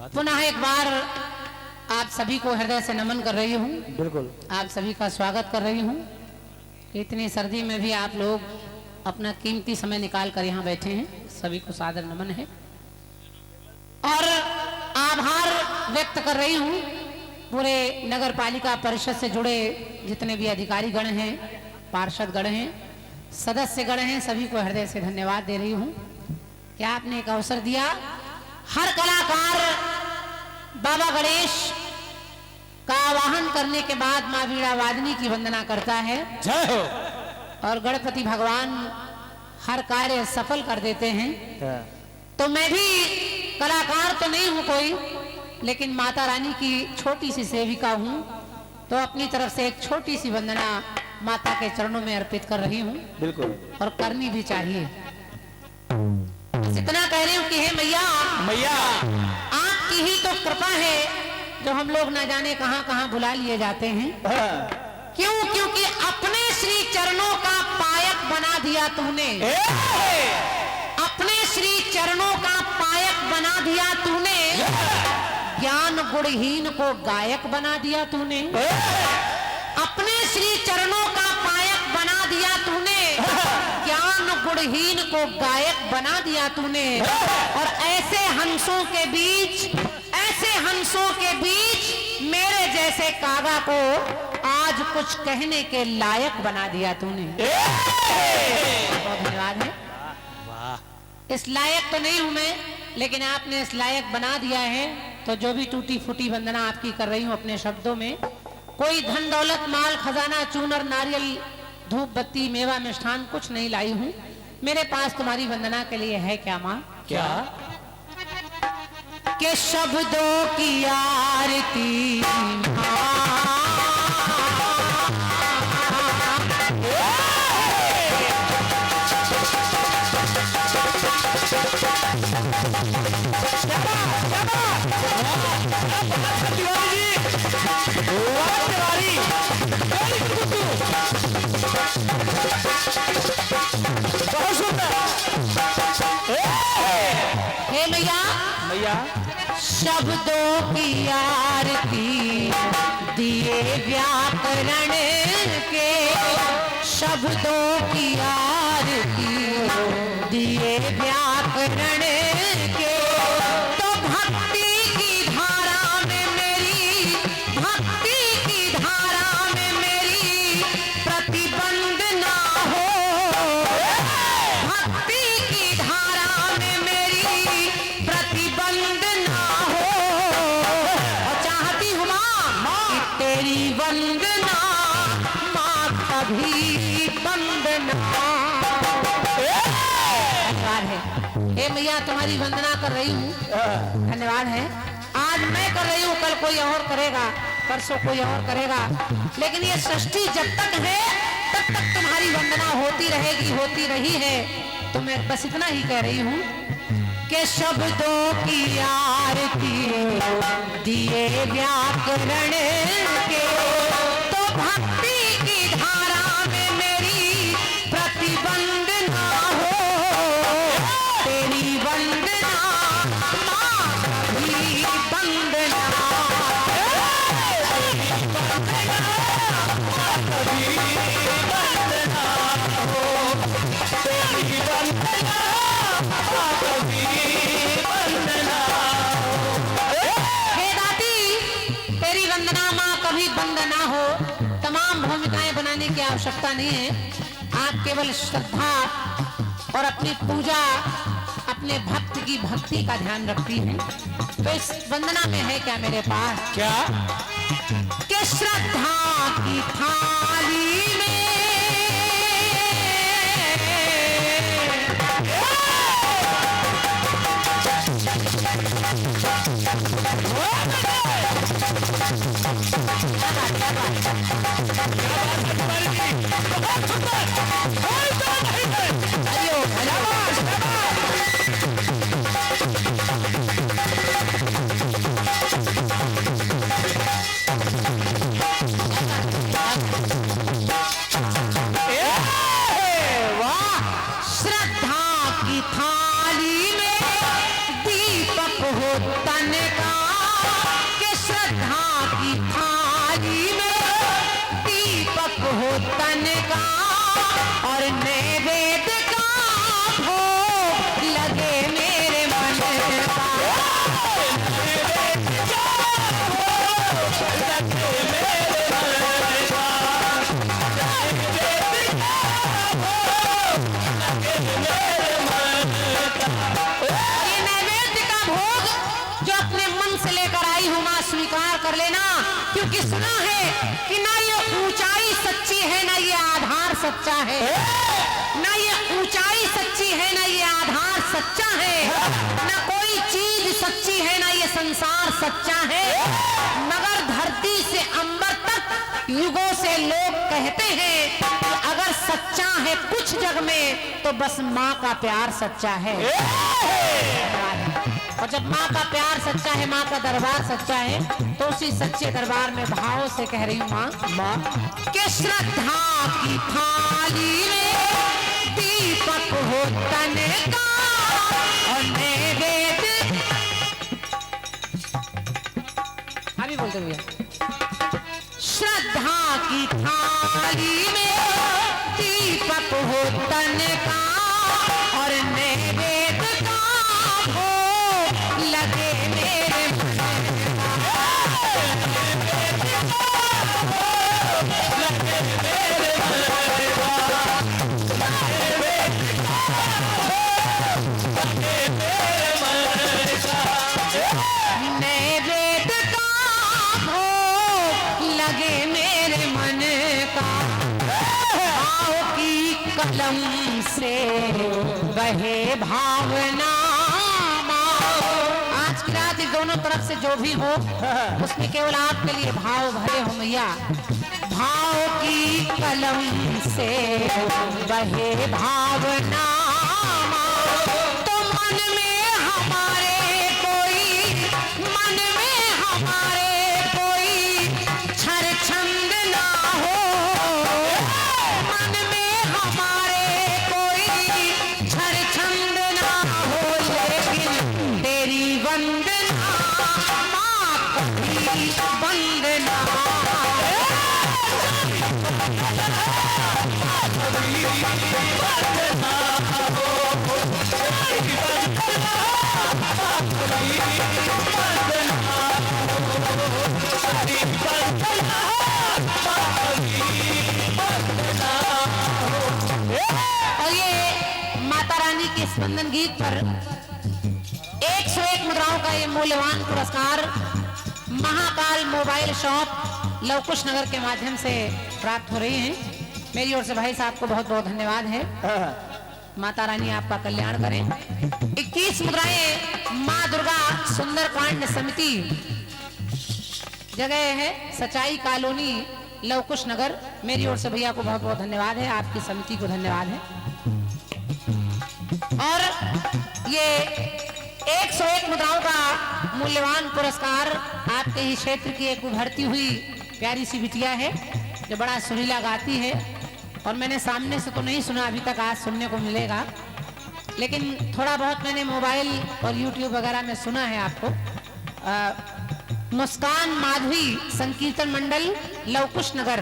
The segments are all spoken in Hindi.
पुनः एक बार आप सभी को हृदय से नमन कर रही हूँ। बिल्कुल आप सभी का स्वागत कर रही हूँ। इतनी सर्दी में भी आप लोग अपना कीमती समय निकाल कर यहाँ बैठे हैं, सभी को सादर नमन है और आभार व्यक्त कर रही हूँ पूरे नगर पालिका परिषद से जुड़े जितने भी अधिकारी गण हैं, पार्षद गण हैं, सदस्य गण हैं, सभी को हृदय से धन्यवाद दे रही हूँ कि आपने एक अवसर दिया। हर कलाकार बाबा गणेश का आवाहन करने के बाद माँ वीणा वादनी की वंदना करता है। जय हो। और गणपति भगवान हर कार्य सफल कर देते हैं। तो मैं भी कलाकार तो नहीं हूँ कोई, लेकिन माता रानी की छोटी सी सेविका हूँ, तो अपनी तरफ से एक छोटी सी वंदना माता के चरणों में अर्पित कर रही हूँ। बिल्कुल, और करनी भी चाहिए। इतना कह रही हूँ कि हे मैया, मैया आपकी ही तो कृपा है जो हम लोग ना जाने कहां कहां बुला लिए जाते हैं। क्यों? क्योंकि अपने श्री चरणों का पायक बना दिया तूने। अपने श्री चरणों का पायक बना दिया तूने। ज्ञान गुणहीन को गायक बना दिया तूने। अपने श्री चरणों का पायक बना दिया तूने। ज्ञान गुणहीन को गायक बना दिया तूने। और ऐसे हंसों के बीच मेरे जैसे कागा को आज कुछ कहने के लायक बना दिया तूने। बहुत धन्यवाद है। इस लायक तो नहीं हूं मैं, लेकिन आपने इस लायक बना दिया है। तो जो भी टूटी फूटी वंदना आपकी कर रही हूं अपने शब्दों में, कोई धन दौलत माल खजाना चूनर नारियल धूप बत्ती मेवा मिष्ठान कुछ नहीं लाई हूं। मेरे पास तुम्हारी वंदना के लिए है क्या माँ? क्या? के शब्दों की आरती हे मैया, मैया शब्दों की आरती दिए व्याकरण के। शब्दों की आरती दिए व्याकरण के। तो भक्ति की धारा में मेरी, भक्ति की धारा में मेरी प्रतिबंध ना हो। भक्ति की धारा में मेरी प्रतिबंध ना हो। और चाहती हूँ माँ कि तेरी वंदना माँ कभी बंद ना। धन्यवाद है। हे मैया, तुम्हारी वंदना कर रही हूँ, धन्यवाद है। आज मैं कर रही हूँ, कल कोई और करेगा, परसों कोई और करेगा, लेकिन ये सृष्टि जब तक है तब तक तुम्हारी वंदना होती रहेगी, होती रही है। तो मैं बस इतना ही कह रही हूँ कि शब्दों की आरती दिए व्याकरण के। तो भक्ति की धारा में मेरी प्रतिबंध ना हो। तेरी वंदना माँ कभी बंद ना। बंद ना हो। तमाम भूमिकाएं बनाने की आवश्यकता नहीं है। आप केवल श्रद्धा और अपनी पूजा, अपने भक्त की भक्ति का ध्यान रखती हैं। तो इस वंदना में है क्या मेरे पास? क्या? कि श्रद्धा की थाली में स्वीकार कर लेना, क्योंकि सुना है कि ना ये ऊंचाई सच्ची है ना ये आधार सच्चा है, ना ये ऊंचाई सच्ची है ना ये आधार सच्चा है, ना कोई चीज सच्ची है ना ये संसार सच्चा है, मगर धरती से अंबर तक युगों से लोग कहते हैं कि अगर सच्चा है कुछ जग में तो बस माँ का प्यार सच्चा है। और जब माँ का प्यार सच्चा है, माँ का दरबार सच्चा है, तो उसी सच्चे दरबार में भाव से कह रही हूँ माँ के श्रद्धा की थाली में दीपक हो तन का और नैवेद्य। अभी बोलते भैया। श्रद्धा की थाली में दीपक हो तन का और नैवेद्य का भोग लगे मेरे नैवेद्य का भोग लगे मेरे मन का, भाव की कलम से बहे भावना। आज की रात दोनों तरफ से जो भी हो उसमें केवल आपके लिए भाव भरे हो मैया। भाव की कलम से बहे भावना, तो मन में हमारे कोई, मन में हमारे कोई छर छंद ना हो, मन में हमारे कोई छर छंद ना हो, लेकिन तेरी वंदना माँ कभी वंदना। और ये माता रानी के स्पंदन गीत पर 101 मुद्राओं का ये मूल्यवान पुरस्कार महाकाल मोबाइल शॉप लवकुश नगर के माध्यम से प्राप्त हो रही हैं। मेरी ओर से भाई साहब को बहुत बहुत धन्यवाद है। माता रानी आपका कल्याण करें। 21 मुद्राएं माँ दुर्गा सुंदरकांड समिति, जगह है सच्चाई कॉलोनी लवकुश नगर। मेरी ओर से भैया को बहुत बहुत धन्यवाद है, आपकी समिति को धन्यवाद है। और ये 101 मुद्राओं का मूल्यवान पुरस्कार आपके ही क्षेत्र की एक उभरती हुई प्यारी सी बिटिया है जो बड़ा सुरीला गाती है, और मैंने सामने से तो नहीं सुना अभी तक, आज सुनने को मिलेगा, लेकिन थोड़ा बहुत मैंने मोबाइल और यूट्यूब वगैरह में सुना है आपको। मुस्कान माधवी संकीर्तन मंडल लवकुश नगर,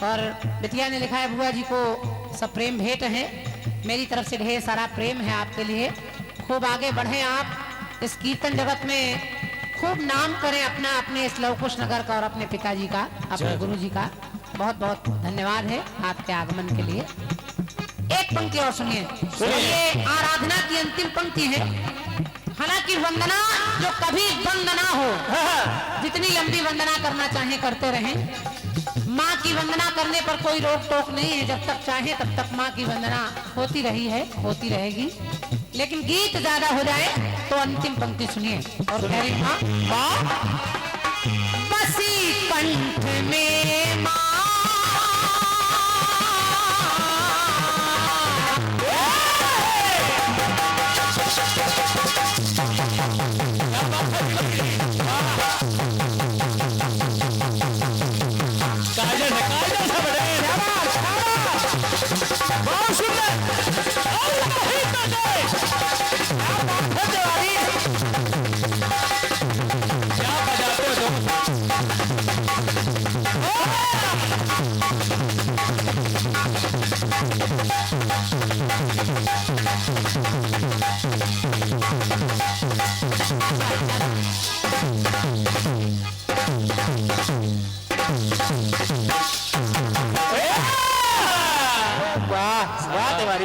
और बिटिया ने लिखा है बुआ जी को सब प्रेम भेंट है, मेरी तरफ से ढेर सारा प्रेम है आपके लिए। खूब आगे बढ़े आप इस कीर्तन जगत में, खूब नाम करें अपना, अपने इस लवकुश नगर का और अपने पिताजी का, अपने गुरु जी का। बहुत बहुत धन्यवाद है आपके आगमन के लिए। एक पंक्ति और सुनिए, ये आराधना की अंतिम पंक्ति है। हालांकि वंदना जो कभी बंद ना हो, जितनी लंबी वंदना करना चाहे करते रहें। माँ की वंदना करने पर कोई रोक टोक नहीं है, जब तक चाहे तब तक माँ की वंदना होती रही है, होती रहेगी। लेकिन गीत ज्यादा हो जाए तो अंतिम पंक्ति सुनिए। और कह रही माँ बसी कंठ में माँ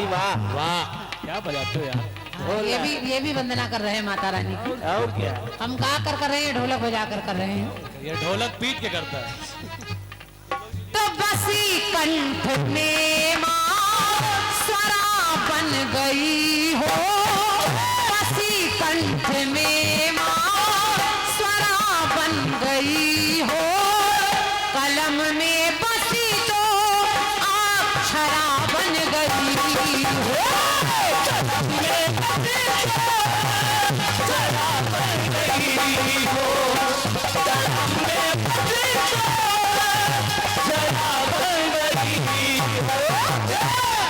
वाह वाह, क्या बजाते हो यार। ये भी वंदना कर रहे हैं माता रानी की। और क्या? हम गा कर रहे हैं, ढोलक बजा कर रहे हैं। ये ढोलक पीट के करता है। तो बसी कंठ में माँ स्वरा बन गई हो, बसी कंठ में माँ स्वरा बन गई हो, कलम में बसी तो अक्षरा बन गई हो।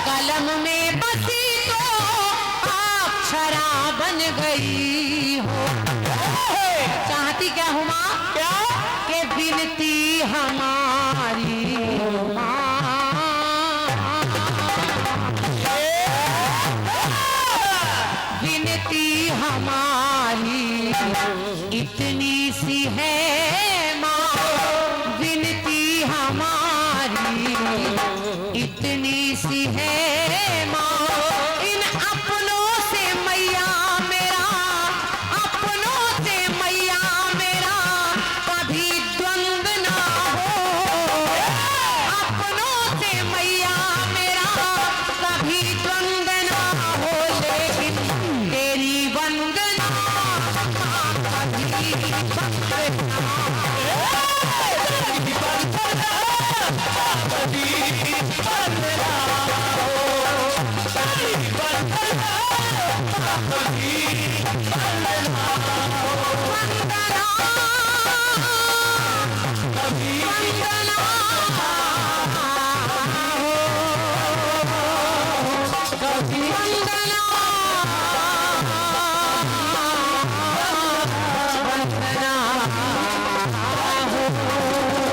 कलम में बसी तो अक्षरा बन गई हो। चाहती क्या हूँ माँ? क्या? के बिनती हमारी बिनती हमारी इतनी सी है माँ, बिनती हमारी इतनी सी है माँ, इन अपनों से मैया मेरा, अपनों से मैया मेरा कभी द्वंद ना हो, अपनों से मैया मेरा कभी द्वंद ना हो, लेकिन तेरी वंदना कभी